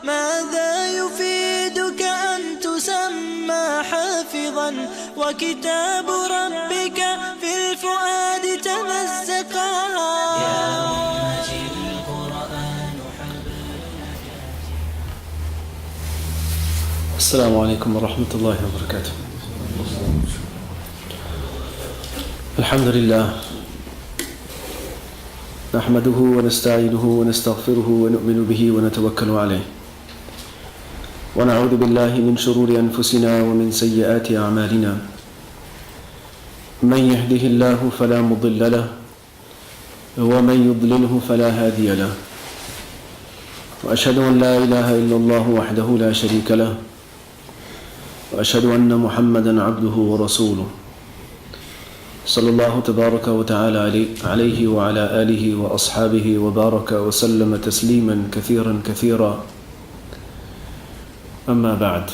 ماذا يفيدك أن تسمى حافظا وكتاب ربك في الفؤاد تمزقا يا أمتي القرآن حبل النجاة. السلام عليكم ورحمة الله وبركاته. الحمد لله نحمده ونستعينه ونستغفره ونؤمن به ونتوكل عليه ونعوذ بالله من شرور أنفسنا ومن سيئات أعمالنا من يهده الله فلا مضل له ومن يضلله فلا هادي له وأشهد أن لا إله إلا الله وحده لا شريك له وأشهد أن محمدا عبده ورسوله صلى الله تبارك وتعالى عليه وعلى آله وأصحابه وبارك وسلم تسليما كثيرا كثيرا. أما بعد.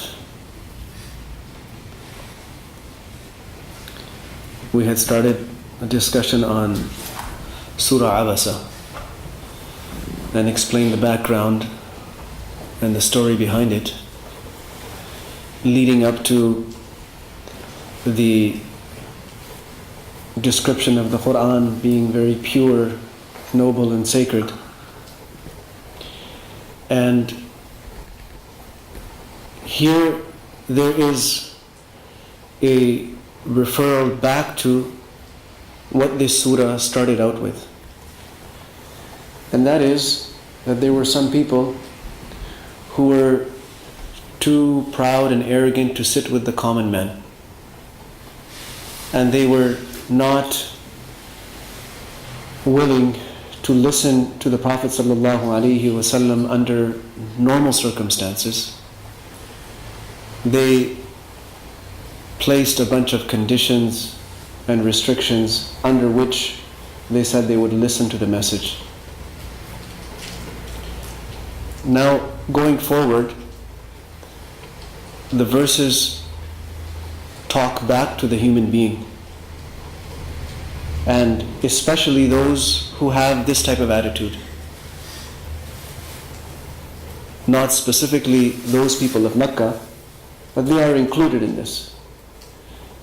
We had started a discussion on Surah Abasa and explained the background and the story behind it, leading up to the description of the Qur'an being very pure, noble and sacred. And here there is a referral back to what this surah started out with. And that is that there were some people who were too proud and arrogant to sit with the common man. And they were not willing to listen to the Prophet ﷺ under normal circumstances. They placed a bunch of conditions and restrictions under which they said they would listen to the message. Now, going forward, the verses talk back to the human being, and especially those who have this type of attitude. Not specifically those people of Mecca, but they are included in this.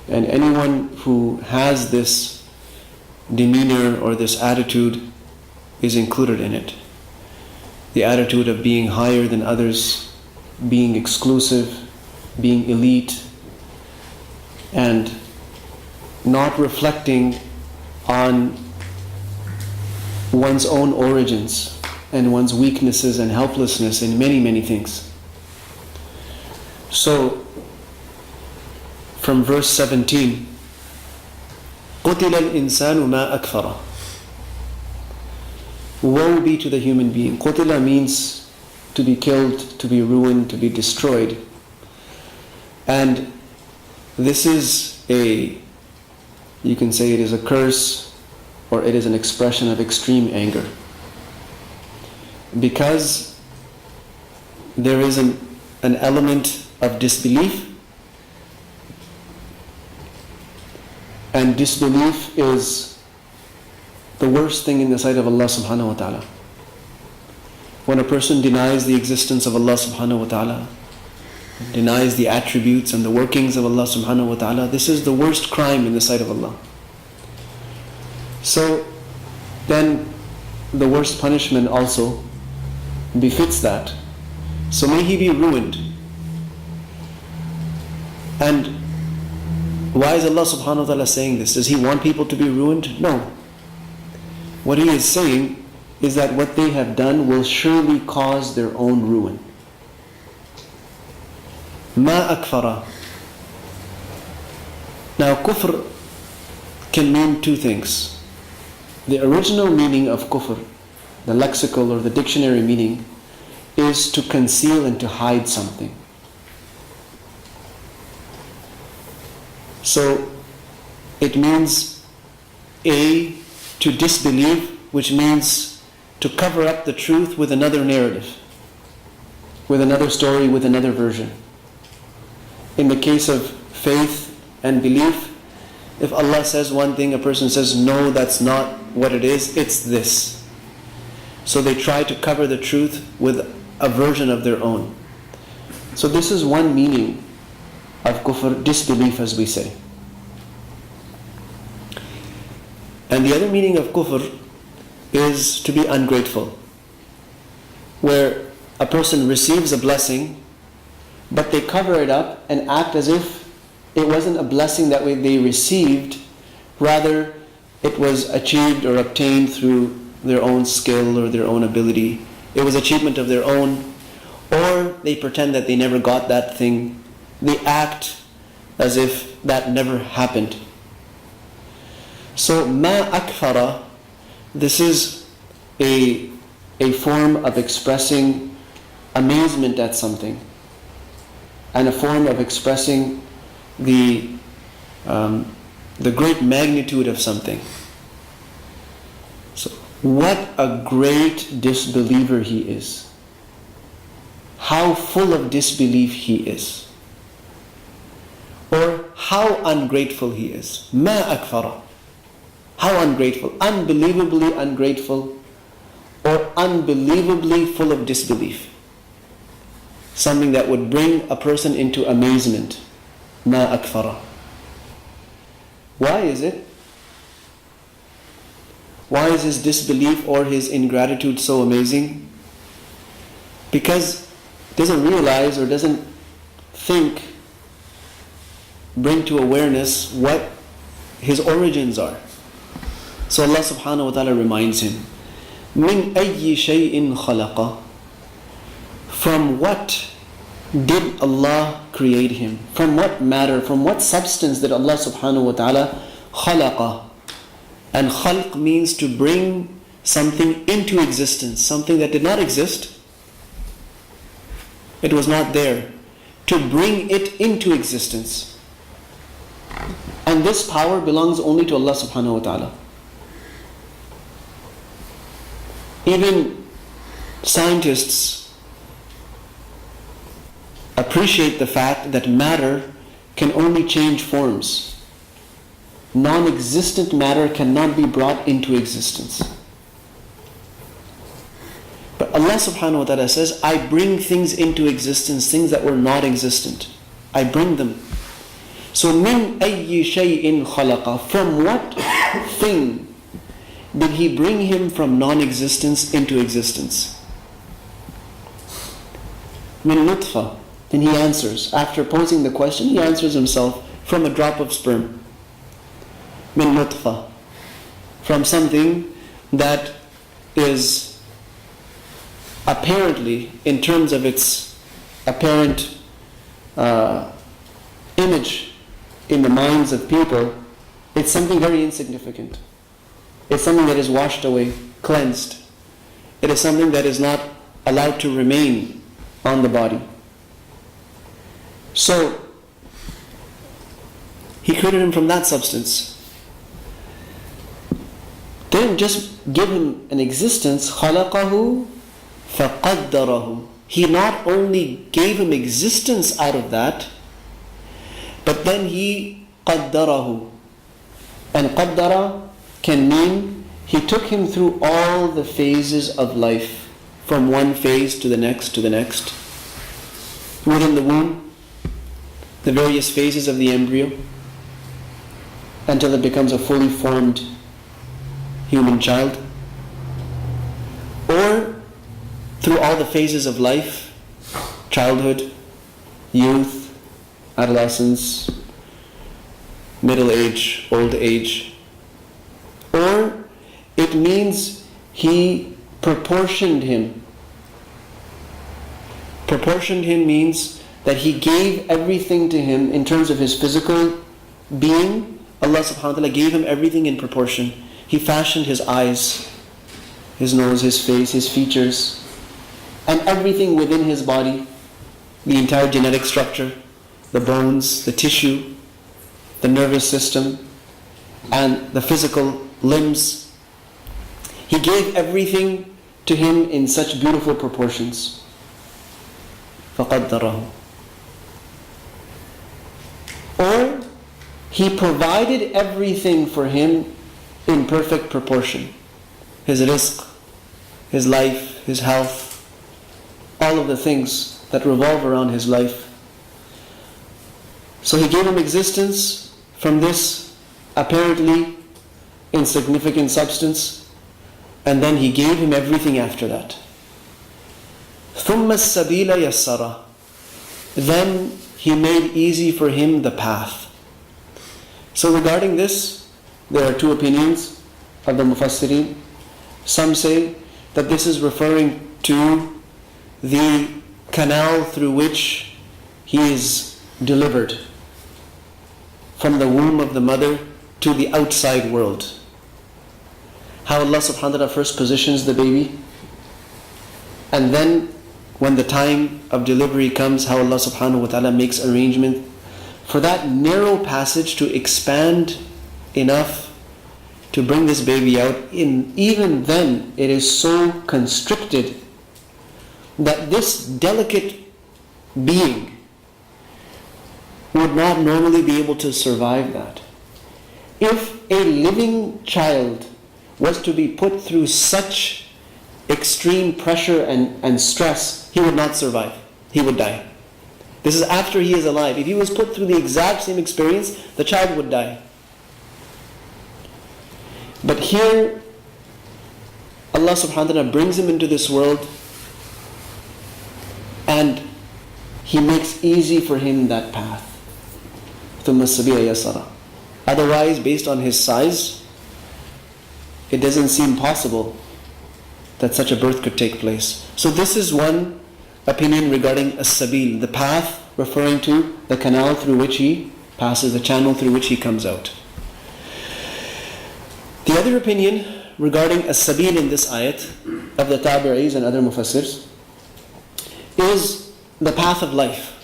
And anyone who has this demeanor or this attitude is included in it. The attitude of being higher than others, being exclusive, being elite, and not reflecting on one's own origins and one's weaknesses and helplessness in many, many things. So, from verse 17, قُتِلَ الْإِنسَانُ مَا أَكْفَرَهُ. Woe be to the human being. Qutila means to be killed, to be ruined, to be destroyed. And this is you can say it is a curse, or it is an expression of extreme anger. Because there is an element of disbelief, and disbelief is the worst thing in the sight of Allah subhanahu wa ta'ala. When a person denies the existence of Allah subhanahu wa ta'ala, denies the attributes and the workings of Allah subhanahu wa ta'ala, this is the worst crime in the sight of Allah. So then the worst punishment also befits that. So may he be ruined. And why is Allah subhanahu wa ta'ala saying this? Does He want people to be ruined? No. What He is saying is that what they have done will surely cause their own ruin. Ma akfara. Now, kufr can mean two things. The original meaning of kufr, the lexical or the dictionary meaning, is to conceal and to hide something. So, it means to disbelieve, which means to cover up the truth with another narrative, with another story, with another version. In the case of faith and belief, if Allah says one thing, a person says, no, that's not what it is, it's this. So they try to cover the truth with a version of their own. So this is one meaning of kufr, disbelief as we say. And the other meaning of kufr is to be ungrateful, where a person receives a blessing, but they cover it up and act as if it wasn't a blessing that they received, rather it was achieved or obtained through their own skill or their own ability. It was achievement of their own, or they pretend that they never got that thing. They act as if that never happened. So ma akfara, this is a form of expressing amazement at something, and a form of expressing the great magnitude of something. So what a great disbeliever he is. How full of disbelief he is. Or how ungrateful he is. Ma akfara. How ungrateful. Unbelievably ungrateful, or unbelievably full of disbelief. Something that would bring a person into amazement. Ma akfara. Why is it? Why is his disbelief or his ingratitude so amazing? Because he doesn't realize or doesn't think, bring to awareness what his origins are. So Allah subhanahu wa ta'ala reminds him, مِنْ أَيِّ شَيْءٍ خَلَقَ. From what did Allah create him? From what matter, from what substance did Allah subhanahu wa ta'ala khalaqa? And khalq means to bring something into existence, something that did not exist. It was not there. To bring it into existence. And this power belongs only to Allah subhanahu wa ta'ala. Even scientists appreciate the fact that matter can only change forms. Non-existent matter cannot be brought into existence. But Allah subhanahu wa ta'ala says, I bring things into existence, things that were not existent. I bring them. So, min ayyi shay'in khalaqa. From what thing did He bring him from non-existence into existence? Min nutfa. Then he answers. After posing the question, he answers himself, from a drop of sperm. Min nutfa. From something that is apparently, in terms of its apparent image in the minds of people, it's something very insignificant. It's something that is washed away, cleansed. It is something that is not allowed to remain on the body. So, He created him from that substance. Didn't just give him an existence, خَلَقَهُ فَقَدَّرَهُ. He not only gave him existence out of that, but then He قَدَّرَهُ. And qaddara can mean He took him through all the phases of life, from one phase to the next to the next. Within the womb, the various phases of the embryo, until it becomes a fully formed human child. Or through all the phases of life, childhood, youth, adolescence, middle age, old age. Or it means He proportioned him. Proportioned him means that He gave everything to him in terms of his physical being. Allah subhanahu wa ta'ala gave him everything in proportion. He fashioned his eyes, his nose, his face, his features, and everything within his body, the entire genetic structure, the bones, the tissue, the nervous system, and the physical limbs. He gave everything to him in such beautiful proportions. فَقَدَّرَهُ. Or He provided everything for him in perfect proportion. His rizq, his life, his health, all of the things that revolve around his life. So he gave him existence from this apparently insignificant substance, and then he gave him everything after that. ثُمَّ السَّبِيلَ يَسَّرَ. Then he made easy for him the path. So regarding this, there are two opinions of the Mufassirin. Some say that this is referring to the canal through which he is delivered from the womb of the mother to the outside world. How Allah subhanahu wa ta'ala first positions the baby, and then when the time of delivery comes, how Allah subhanahu wa ta'ala makes arrangement for that narrow passage to expand enough to bring this baby out. Even then, it is so constricted that this delicate being would not normally be able to survive that. If a living child was to be put through such extreme pressure and stress, he would not survive. He would die. This is after he is alive. If he was put through the exact same experience, the child would die. But here, Allah subhanahu wa ta'ala brings him into this world, and He makes easy for him that path. ثُمَّ السَّبِيلَ يَسَّرَ. Otherwise, based on his size, it doesn't seem possible that such a birth could take place. So this is one opinion regarding as-sabil, the path, referring to the canal through which he passes, the channel through which he comes out. The other opinion regarding as-sabil in this ayat of the tabi'is and other mufassirs is the path of life.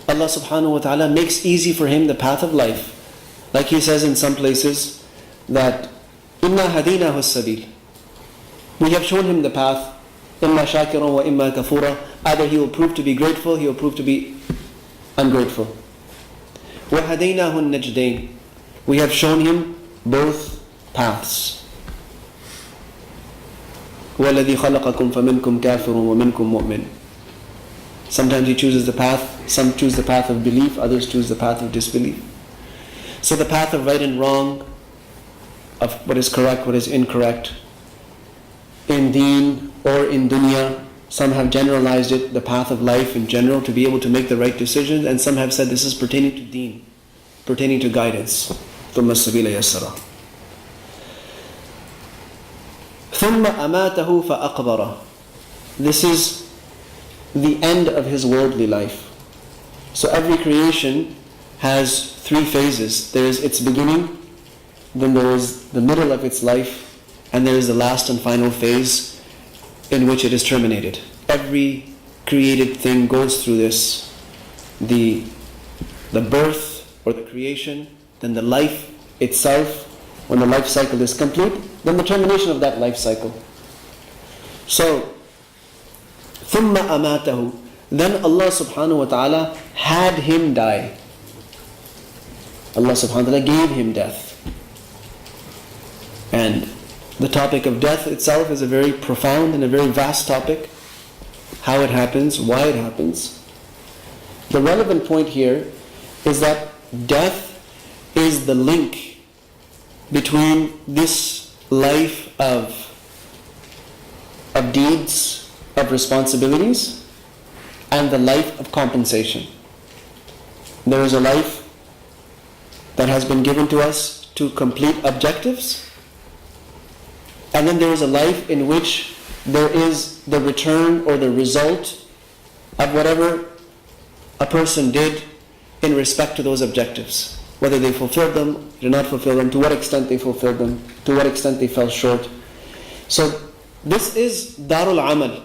Allah subhanahu wa ta'ala makes easy for him the path of life. Like He says in some places that إِنَّا هَدِينَاهُ السَّبِيلِ, we have shown him the path, إِمَّا شَاكِرًا وَإِمَّا كَفُورًا, either he will prove to be grateful, he will prove to be ungrateful. وَهَدَيْنَاهُ النَّجْدَيْنِ, we have shown him both paths. وَالَّذِي خَلَقَكُمْ فَمِنْكُمْ كَافِرٌ وَمِنْكُمْ مُؤْمِنٌ. Sometimes he chooses the path, some choose the path of belief, others choose the path of disbelief. So the path of right and wrong, of what is correct, what is incorrect, in deen or in dunya, some have generalized it, the path of life in general, to be able to make the right decisions, and some have said this is pertaining to deen, pertaining to guidance. ثُمَّ السَّبِيلَ يَسَّرَ. ثُمَّ أَمَاتَهُ فَأَقْبَرَ. This is the end of his worldly life. So every creation has three phases. There is its beginning, then there is the middle of its life, and there is the last and final phase in which it is terminated. Every created thing goes through this. The birth or the creation, then the life itself, when the life cycle is complete, then the termination of that life cycle. So, ثُمَّ أَمَاتَهُ, then Allah subhanahu wa ta'ala had him die. Allah subhanahu wa ta'ala gave him death. And the topic of death itself is a very profound and a very vast topic. How it happens, why it happens. The relevant point here is that death is the link between this life of deeds, of responsibilities, and the life of compensation. There is a life that has been given to us to complete objectives, and then there is a life in which there is the return or the result of whatever a person did in respect to those objectives. Whether they fulfilled them, did not fulfill them, to what extent they fulfilled them, to what extent they fell short. So this is Darul Amal.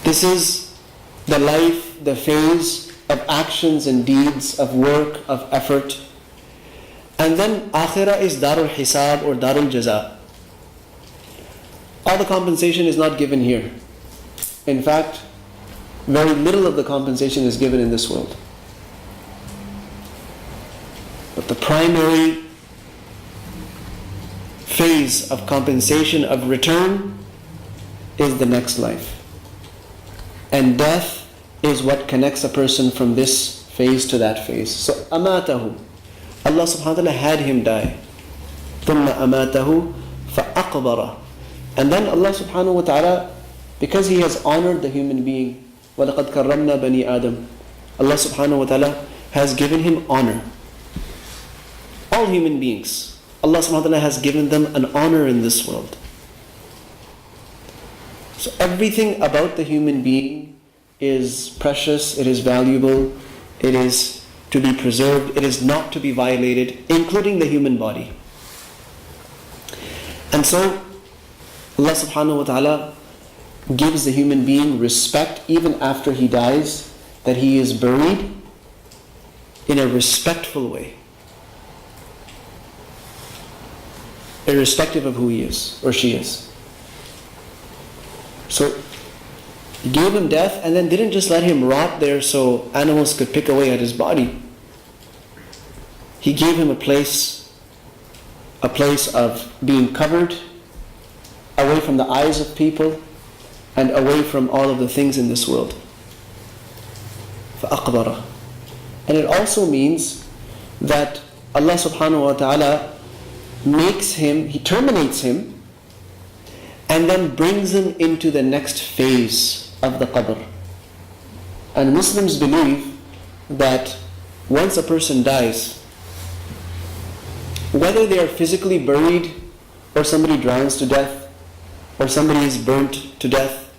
This is the life, the phase of actions and deeds, of work, of effort. And then Akhirah is Darul Hisab or Darul Jaza. All the compensation is not given here. In fact, very little of the compensation is given in this world. But the primary phase of compensation, of return, is the next life. And death is what connects a person from this phase to that phase. So amatahu, Allah subhanahu wa ta'ala had him die. ثُمَّ أَمَاتَهُ فَأَقْبَرَهُ. And then Allah subhanahu wa ta'ala, because He has honored the human being, وَلَقَدْ كَرَّمْنَا بَنِي آدَمَ, Allah subhanahu wa ta'ala has given him honor. All human beings, Allah subhanahu wa ta'ala has given them an honor in this world. So everything about the human being is precious, it is valuable, it is to be preserved, it is not to be violated, including the human body. And so Allah subhanahu wa ta'ala gives the human being respect even after he dies, that he is buried in a respectful way, irrespective of who he is or she is. So He gave him death and then didn't just let him rot there so animals could pick away at his body. He gave him a place of being covered, away from the eyes of people and away from all of the things in this world. فَأَقْبَرَهُ. And it also means that Allah subhanahu wa ta'ala He terminates him and then brings him into the next phase of the qabr. And Muslims believe that once a person dies, whether they are physically buried or somebody drowns to death or somebody is burnt to death,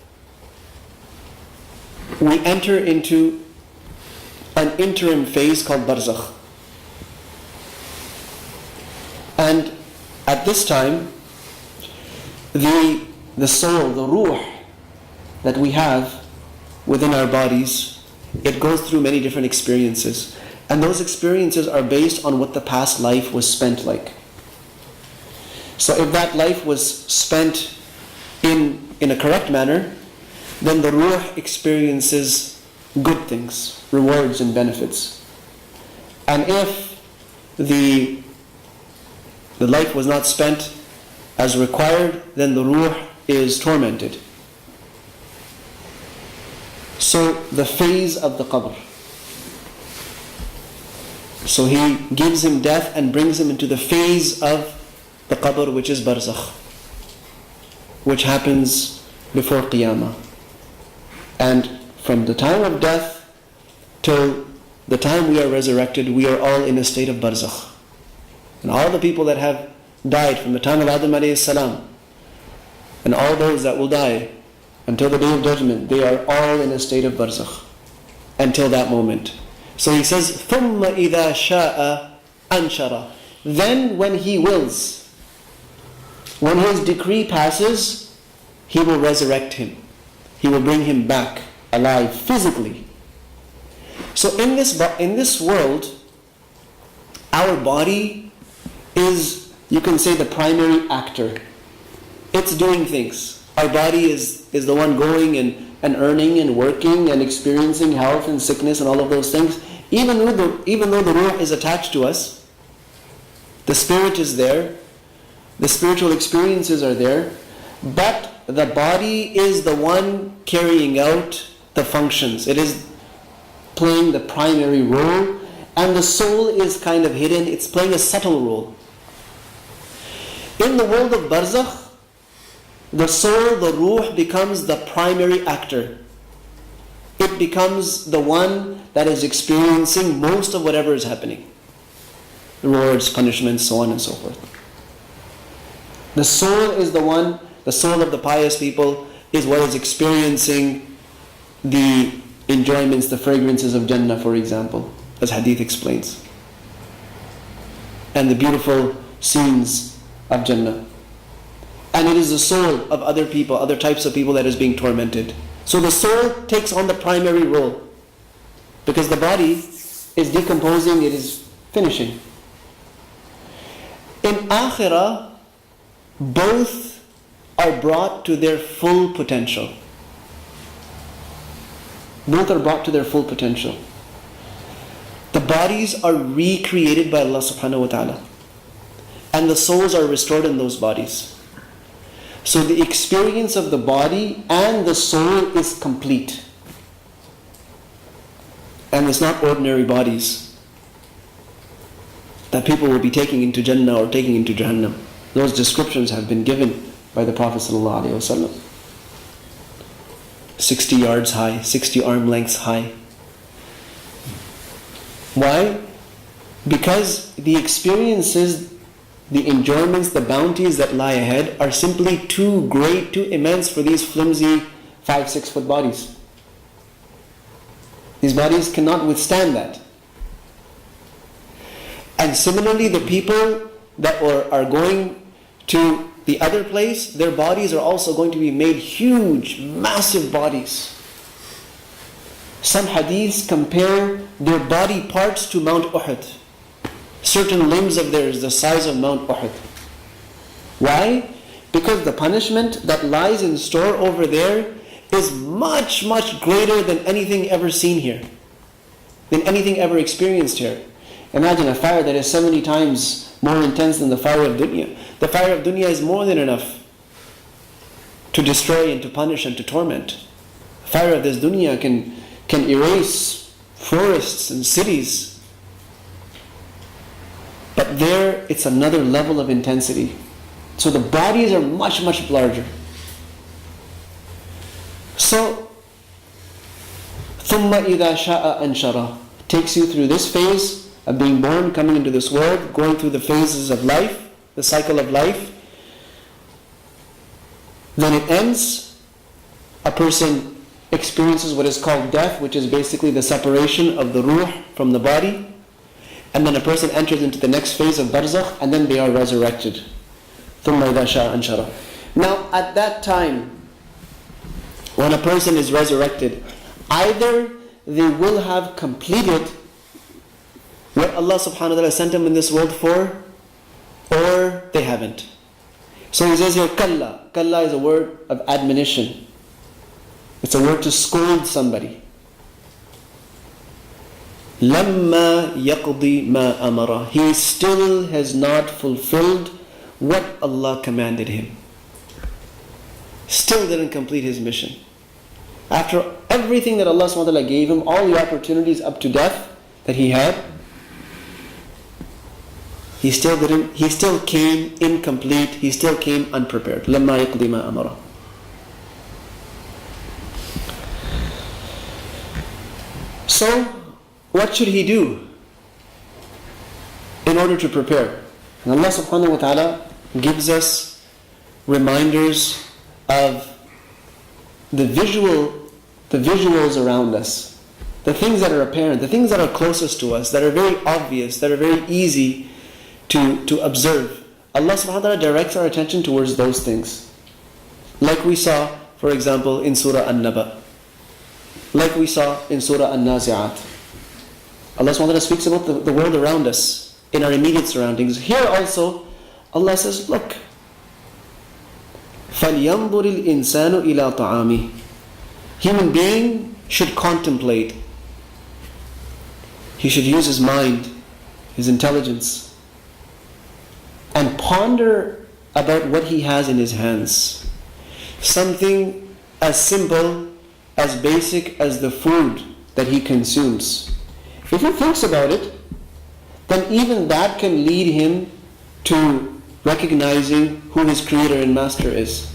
we enter into an interim phase called barzakh. And at this time, the soul, the ruh that we have within our bodies, it goes through many different experiences. And those experiences are based on what the past life was spent like. So if that life was spent in a correct manner, then the ruh experiences good things, rewards and benefits. And if the life was not spent as required, then the ruh is tormented. So the phase of the qabr. So He gives him death and brings him into the phase of the qabr, which is barzakh, which happens before qiyamah. And from the time of death till the time we are resurrected, we are all in a state of barzakh. And all the people that have died from the time of Adam alayhi salam, and all those that will die until the day of judgment, they are all in a state of barzakh until that moment. So He says, ثُمَّ إِذَا شَاءَ أَنْشَرَ. Then when He wills, when His decree passes, He will resurrect him. He will bring him back alive physically. So in this world, our body is, you can say, the primary actor. It's doing things. Our body is the one going and earning and working and experiencing health and sickness and all of those things. Even though the ruh is attached to us, the spirit is there, the spiritual experiences are there, but the body is the one carrying out the functions. It is playing the primary role, and the soul is kind of hidden. It's playing a subtle role. In the world of barzakh, the soul, the ruh, becomes the primary actor. It becomes the one that is experiencing most of whatever is happening. Rewards, punishments, so on and so forth. The soul is the one, the soul of the pious people is what is experiencing the enjoyments, the fragrances of Jannah, for example, as hadith explains. And the beautiful scenes of Jannah. And it is the soul of other people, other types of people that is being tormented. So the soul takes on the primary role, because the body is decomposing, it is finishing. In Akhirah, both are brought to their full potential. Both are brought to their full potential. The bodies are recreated by Allah subhanahu wa ta'ala, and the souls are restored in those bodies. So the experience of the body and the soul is complete. And it's not ordinary bodies that people will be taking into Jannah or taking into Jahannam. Those descriptions have been given by the Prophet ﷺ. 60 yards high, 60 arm lengths high. Why? Because the experiences, the enjoyments, the bounties that lie ahead are simply too great, too immense for these flimsy 5-6 foot bodies. These bodies cannot withstand that. And similarly, the people that are going to the other place, their bodies are also going to be made huge, massive bodies. Some hadiths compare their body parts to Mount Uhud. Certain limbs of theirs the size of Mount Uhud. Why? Because the punishment that lies in store over there is much, much greater than anything ever seen here, than anything ever experienced here. Imagine a fire that is 70 times more intense than the fire of dunya. The fire of dunya is more than enough to destroy and to punish and to torment. The fire of this dunya can erase forests and cities. But there, it's another level of intensity. So the bodies are much, much larger. So, ثُمَّ إِذَا شَاءَ أَنْشَرَهُ takes you through this phase of being born, coming into this world, going through the phases of life, the cycle of life. Then it ends. A person experiences what is called death, which is basically the separation of the ruh from the body. And then a person enters into the next phase of barzakh, and then they are resurrected. ثُمَّ إِذَا شَاءَ أَنْشَرَهُ. Now at that time, when a person is resurrected, either they will have completed what Allah subhanahu wa ta'ala sent them in this world for, or they haven't. So he says here, kalla. Kalla is a word of admonition. It's a word to scold somebody. Lamma yaqdi ma amara. He still has not fulfilled what Allah commanded him. Still didn't complete his mission. After everything that Allah subhanahu wa ta'ala gave him, all the opportunities up to death that he had, he still came incomplete, he still came unprepared. لَمَّا يَقْضِي مَا أَمَرَهُ. So, what should he do in order to prepare? And Allah subhanahu wa ta'ala gives us reminders of the visuals around us, the things that are apparent, the things that are closest to us, that are very obvious, that are very easy to observe. Allah subhanahu wa ta'ala directs our attention towards those things. Like we saw, for example, in Surah An-Naba. Like we saw in Surah An-Nazi'at. Allah subhanahu wa ta'ala speaks about the world around us, in our immediate surroundings. Here also, Allah says, look, فَلْيَنْظُرِ الْإِنسَانُ إِلَىٰ طَعَامِهِ. Human being should contemplate. He should use his mind, his intelligence, and ponder about what he has in his hands. Something as simple, as basic as the food that he consumes. If he thinks about it, then even that can lead him to recognizing who his creator and master is.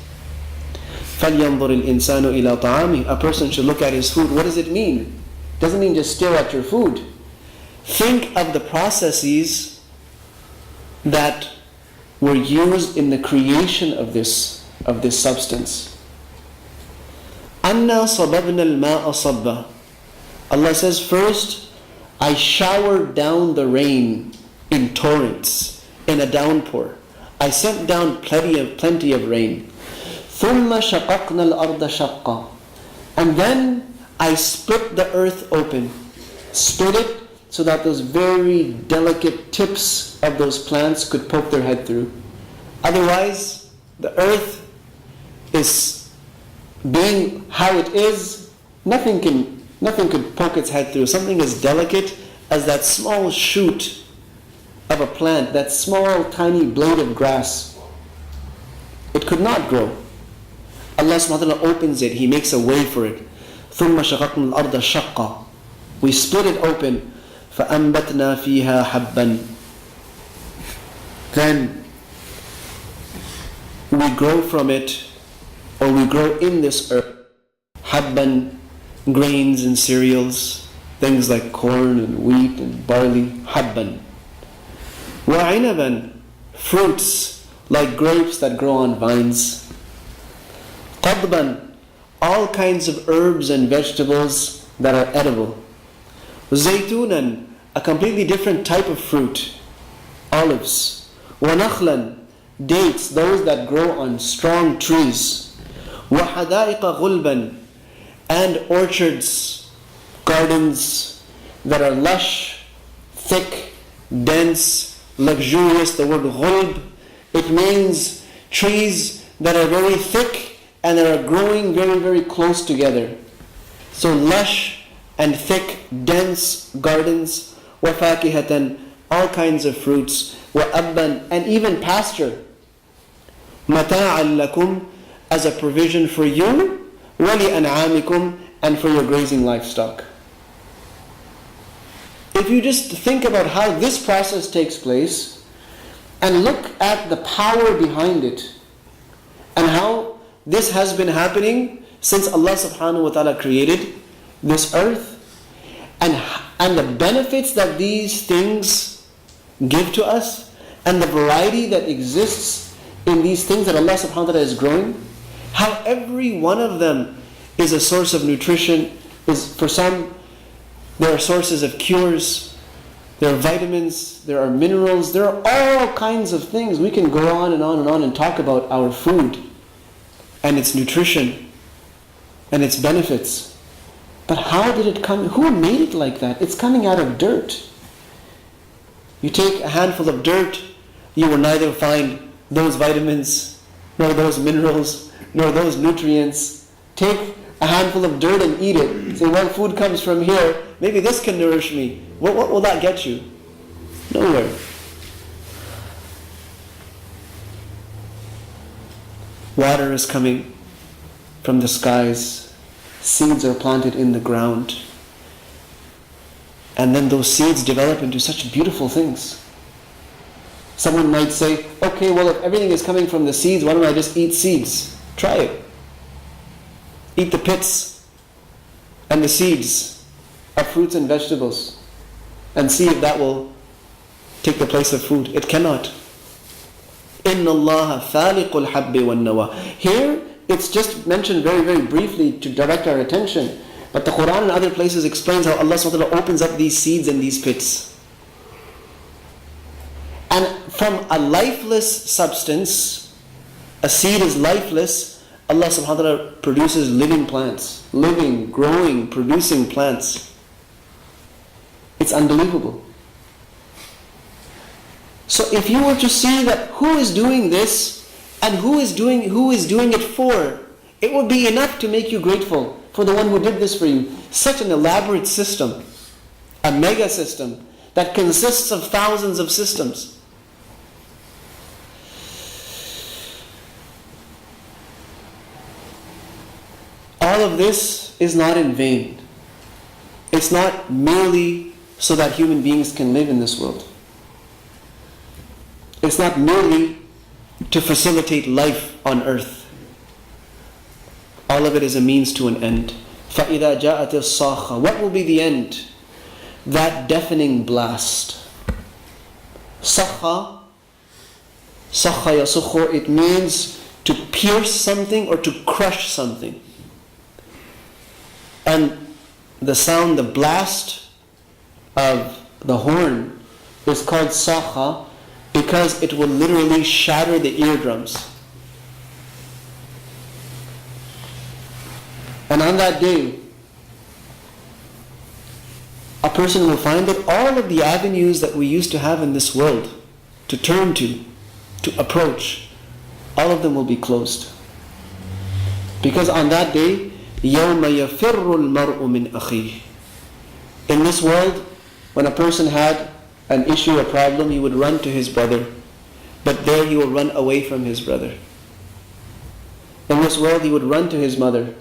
فَلْيَنْظُرِ الْإِنسَانُ إِلَىٰ طَعَامِهِ. A person should look at his food. What does it mean? It doesn't mean just stare at your food. Think of the processes that were used in the creation of this substance. أَنَّا صَبَبْنَا الْمَاءَ صَبًّا. Allah says, first, I showered down the rain in torrents, in a downpour. I sent down plenty of rain. ثُمَّ شَقَقْنَا الْأَرْضَ شَقًّا. And then I split the earth open. Split it so that those very delicate tips of those plants could poke their head through. Otherwise, the earth is being how it is, nothing could poke its head through. Something as delicate as that small shoot of a plant, that small tiny blade of grass, it could not grow. Allah subhanahu wa ta'ala opens it, He makes a way for it. ثُمَّ شَقَقْنَا الْأَرْضَ شَقًّا. We split it open. فَأَنْبَتْنَا فِيهَا حَبًّا. Then we grow from it, or we grow in this earth, habban, grains and cereals, things like corn and wheat and barley, habban. وَعِنَبًا, fruits like grapes that grow on vines. قَضْبًا, all kinds of herbs and vegetables that are edible. زَيْتُونًا, a completely different type of fruit, olives. وَنَخْلًا, dates, those that grow on strong trees. وَحَدَائِقَ غُلْبًا, and orchards, gardens that are lush, thick, dense, luxurious. The word ghulb, it means trees that are very thick and that are growing very, very close together. So lush and thick, dense gardens. وَفَاكِهَةً, all kinds of fruits. وَأَبًّا, and even pasture. مَتَاعًا لَكُمْ, as a provision for you. وَلِأَنْعَامِكُمْ, and for your grazing livestock. If you just think about how this process takes place and look at the power behind it and how this has been happening since Allah subhanahu wa ta'ala created this earth, and the benefits that these things give to us, and the variety that exists in these things that Allah subhanahu wa ta'ala is growing, how every one of them is a source of nutrition. Is for some, there are sources of cures, there are vitamins, there are minerals, there are all kinds of things. We can go on and on and on and talk about our food and its nutrition and its benefits. But how did it come? Who made it like that? It's coming out of dirt. You take a handful of dirt, you will neither find those vitamins, nor those minerals, nor those nutrients. Take a handful of dirt and eat it. Say, well, food comes from here. Maybe this can nourish me. What will that get you? Nowhere. Water is coming from the skies. Seeds are planted in the ground. And then those seeds develop into such beautiful things. Someone might say, okay, well, if everything is coming from the seeds, why don't I just eat seeds? Try it. Eat the pits and the seeds of fruits and vegetables and see if that will take the place of food. It cannot. إِنَّ اللَّهَ فَالِقُ الْحَبِّ وَالنَّوَى. Here, it's just mentioned very, very briefly to direct our attention. But the Qur'an and other places explains how Allah SWT opens up these seeds and these pits. And from a lifeless substance, a seed is lifeless, Allah subhanahu wa ta'ala produces living plants. Living, growing, producing plants. It's unbelievable. So if you were to see that who is doing this and who is doing it for, it would be enough to make you grateful for the one who did this for you. Such an elaborate system, a mega system that consists of thousands of systems. All of this is not in vain. It's not merely so that human beings can live in this world. It's not merely to facilitate life on earth. All of it is a means to an end. فَإِذَا جَاءَتِ الصَّاخَّةُ. What will be the end? That deafening blast. Sakha yasukhu, it means to pierce something or to crush something. And the sound, the blast of the horn is called sakha because it will literally shatter the eardrums. And on that day, a person will find that all of the avenues that we used to have in this world to turn to approach, all of them will be closed. Because on that day, يَوْمَ يَفِرُّ الْمَرْءُ مِنْ أَخِيهِ. In this world, when a person had an issue, a problem, he would run to his brother. But there he will run away from his brother. In this world, he would run to his mother.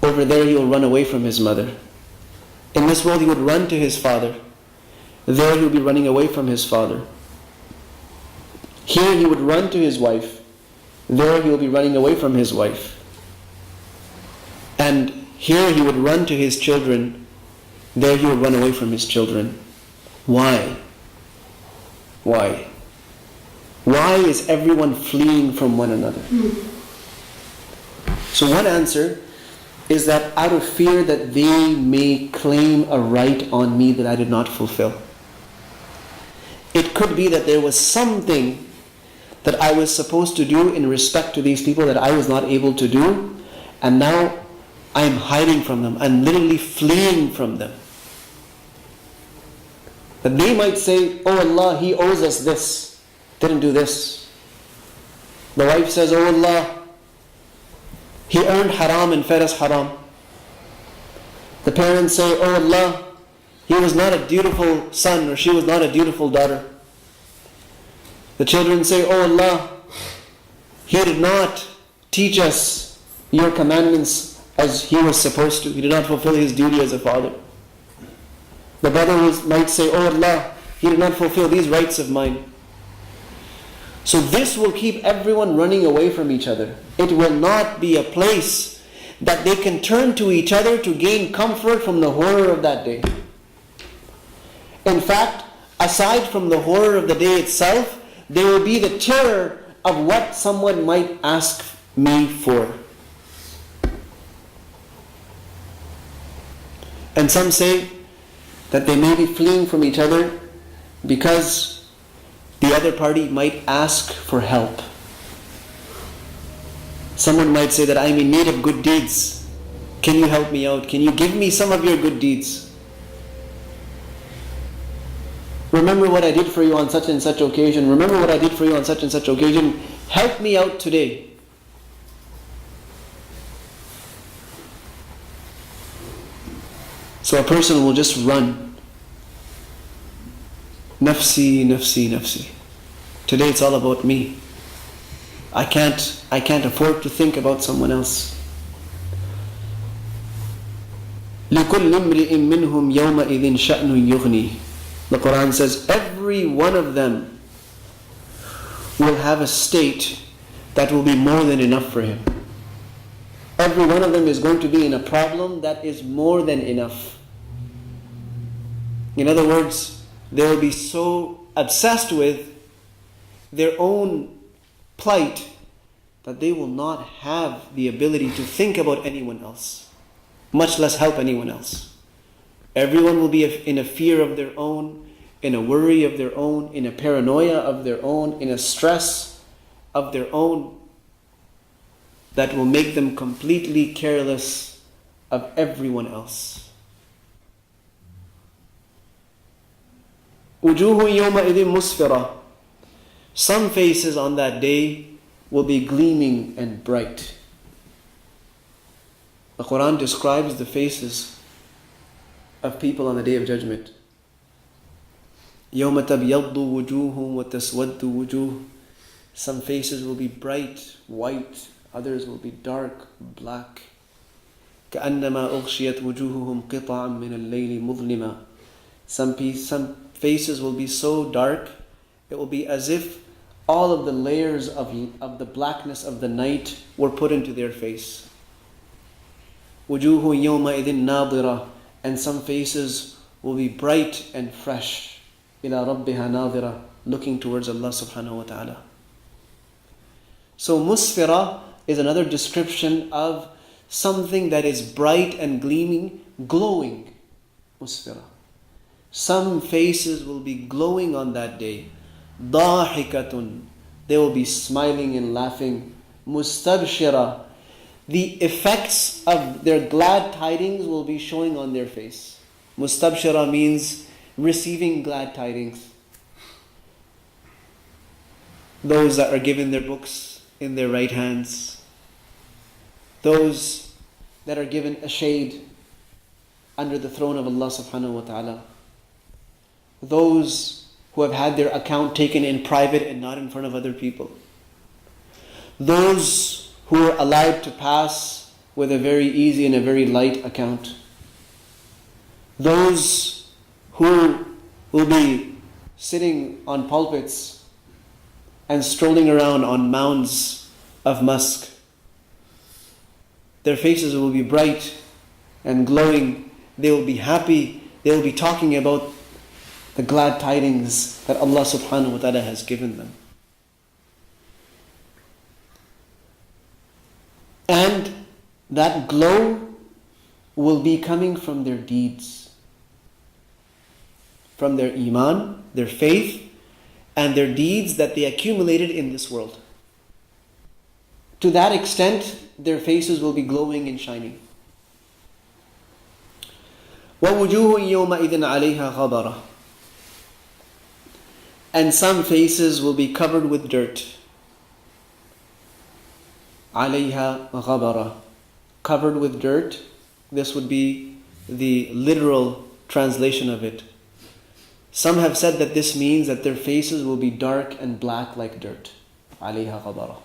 Over there he will run away from his mother. In this world he would run to his father. There he would be running away from his father. Here he would run to his wife. There he will be running away from his wife. And here he would run to his children. There he would run away from his children. Why? Why? Why is everyone fleeing from one another? So one answer is that out of fear that they may claim a right on me that I did not fulfill. It could be that there was something that I was supposed to do in respect to these people that I was not able to do, and now I'm hiding from them. I'm literally fleeing from them. That they might say, oh Allah, he owes us this, didn't do this. The wife says, oh Allah, he earned haram and fed us haram. The parents say, oh Allah, he was not a dutiful son or she was not a dutiful daughter. The children say, oh Allah, he did not teach us your commandments as he was supposed to. He did not fulfill his duty as a father. The brother might say, oh Allah, he did not fulfill these rights of mine. So this will keep everyone running away from each other. It will not be a place that they can turn to each other to gain comfort from the horror of that day. In fact, aside from the horror of the day itself, there will be the terror of what someone might ask me for. And some say that they may be fleeing from each other because the other party might ask for help. Someone might say that I'm in need of good deeds. Can you help me out? Can you give me some of your good deeds? Remember what I did for you on such and such occasion. Remember what I did for you on such and such occasion. Help me out today. So a person will just run. Nafsi, nafsi, nafsi. Today it's all about me. I can't afford to think about someone else. لِكُلِّ امْرِئٍ مِّنْهُمْ يَوْمَئِذٍ شَأْنٌ يُغْنِيهِ. The Qur'an says every one of them will have a state that will be more than enough for him. Every one of them is going to be in a problem that is more than enough. In other words, they will be so obsessed with their own plight that they will not have the ability to think about anyone else, much less help anyone else. Everyone will be in a fear of their own, in a worry of their own, in a paranoia of their own, in a stress of their own that will make them completely careless of everyone else. وُجُوهٌ يَوْمَئِذٍ مُسْفِرَةٌ. Some faces on that day will be gleaming and bright. The Qur'an describes the faces of people on the Day of Judgment. يَوْمَ تَبْيَضُّ وُجُوهٌ وَتَسْوَدُّ وُجُوهٌ. Some faces will be bright, white, others will be dark, black. كَأَنَّمَا أُغْشِيَتْ وُجُوهُهُمْ قِطَعًا مِنَ اللَّيْلِ مُظْلِمًا. Some faces will be so dark, it will be as if all of the layers of the blackness of the night were put into their face. وُجُوهٌ يَوْمَئِذٍ نَاظِرَةٌ. And some faces will be bright and fresh. إِلَى رَبِّهَا نَاظِرَةٌ. Looking towards Allah subhanahu wa ta'ala. So musfira is another description of something that is bright and gleaming, glowing. Musfira. Some faces will be glowing on that day. ضَاحِكَةٌ. They will be smiling and laughing. مُسْتَبْشِرَةٌ. The effects of their glad tidings will be showing on their face. Mustabshira means receiving glad tidings. Those that are given their books in their right hands. Those that are given a shade under the throne of Allah subhanahu wa ta'ala. Those who have had their account taken in private and not in front of other people. Those who are allowed to pass with a very easy and a very light account. Those who will be sitting on pulpits and strolling around on mounds of musk, their faces will be bright and glowing. They will be happy. They will be talking about the glad tidings that Allah subhanahu wa ta'ala has given them. And that glow will be coming from their deeds, from their iman, their faith, and their deeds that they accumulated in this world. To that extent, their faces will be glowing and shining. وَوُجُوهٌ يَوْمَئِذٍ عَلَيْهَا غَبَرَةٌ. And some faces will be covered with dirt. عَلَيْهَا غَبَرَةٌ. Covered with dirt. This would be the literal translation of it. Some have said that this means that their faces will be dark and black like dirt. عَلَيْهَا غَبَرَةٌ.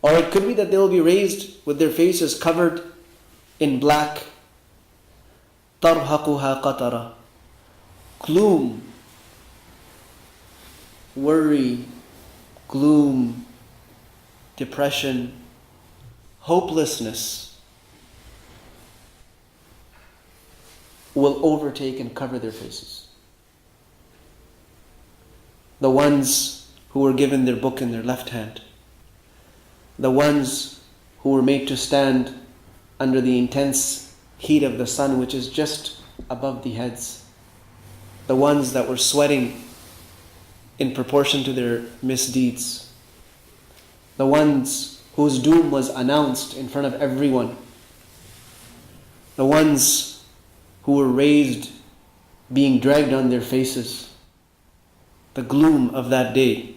Or it could be that they will be raised with their faces covered in black. تَرْهَقُهَا قَطَرًا. Gloom, worry, gloom, depression, hopelessness will overtake and cover their faces. The ones who were given their book in their left hand, the ones who were made to stand under the intense heat of the sun, which is just above the heads, the ones that were sweating in proportion to their misdeeds, the ones whose doom was announced in front of everyone, the ones who were raised being dragged on their faces. The gloom of that day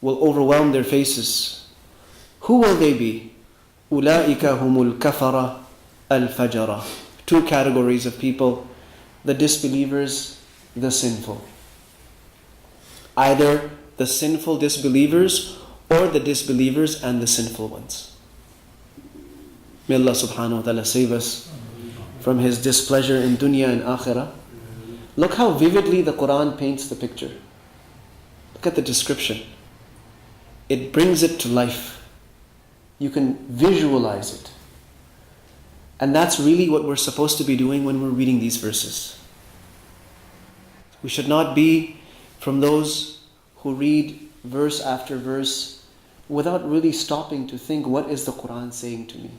will overwhelm their faces. Who will they be? أُولَٰئِكَ هُمُ الْكَفَرَةُ الْفَجَرَةُ. Two categories of people: the disbelievers, the sinful. Either the sinful disbelievers or the disbelievers and the sinful ones. May Allah subhanahu wa ta'ala save us from His displeasure in dunya and akhirah. Look how vividly the Qur'an paints the picture. Look at the description. It brings it to life. You can visualize it. And that's really what we're supposed to be doing when we're reading these verses. We should not be from those who read verse after verse without really stopping to think, what is the Qur'an saying to me?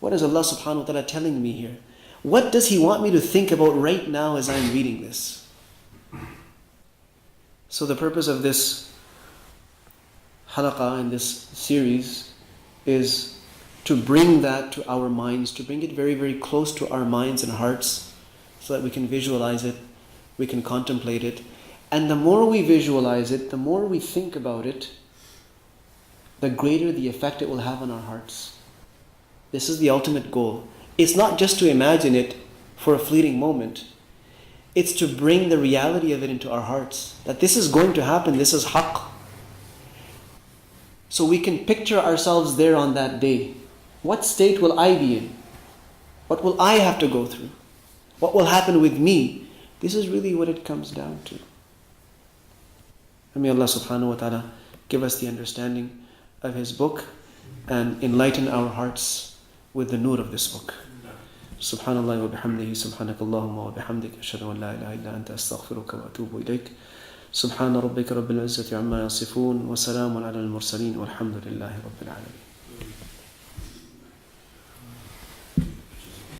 What is Allah subhanahu wa ta'ala telling me here? What does He want me to think about right now as I'm reading this? So the purpose of this halaqah in this series is to bring that to our minds, to bring it very, very close to our minds and hearts so that we can visualize it, we can contemplate it. And the more we visualize it, the more we think about it, the greater the effect it will have on our hearts. This is the ultimate goal. It's not just to imagine it for a fleeting moment. It's to bring the reality of it into our hearts. That this is going to happen, this is haqq. So we can picture ourselves there on that day. What state will I be in? What will I have to go through? What will happen with me? This is really what it comes down to. And may Allah subhanahu wa ta'ala give us the understanding of His book and enlighten our hearts with the nur of this book. Subhanallah wa bihamdihi, subhanakallahumma wa bihamdik, ashhadu an la ilaha illa anta astaghfiruka wa atubu ilayk. Subhana rabbika rabbil izzati amma yasifun, wa salamun ala al-mursaleen, walhamdulillahi rabbil alamin.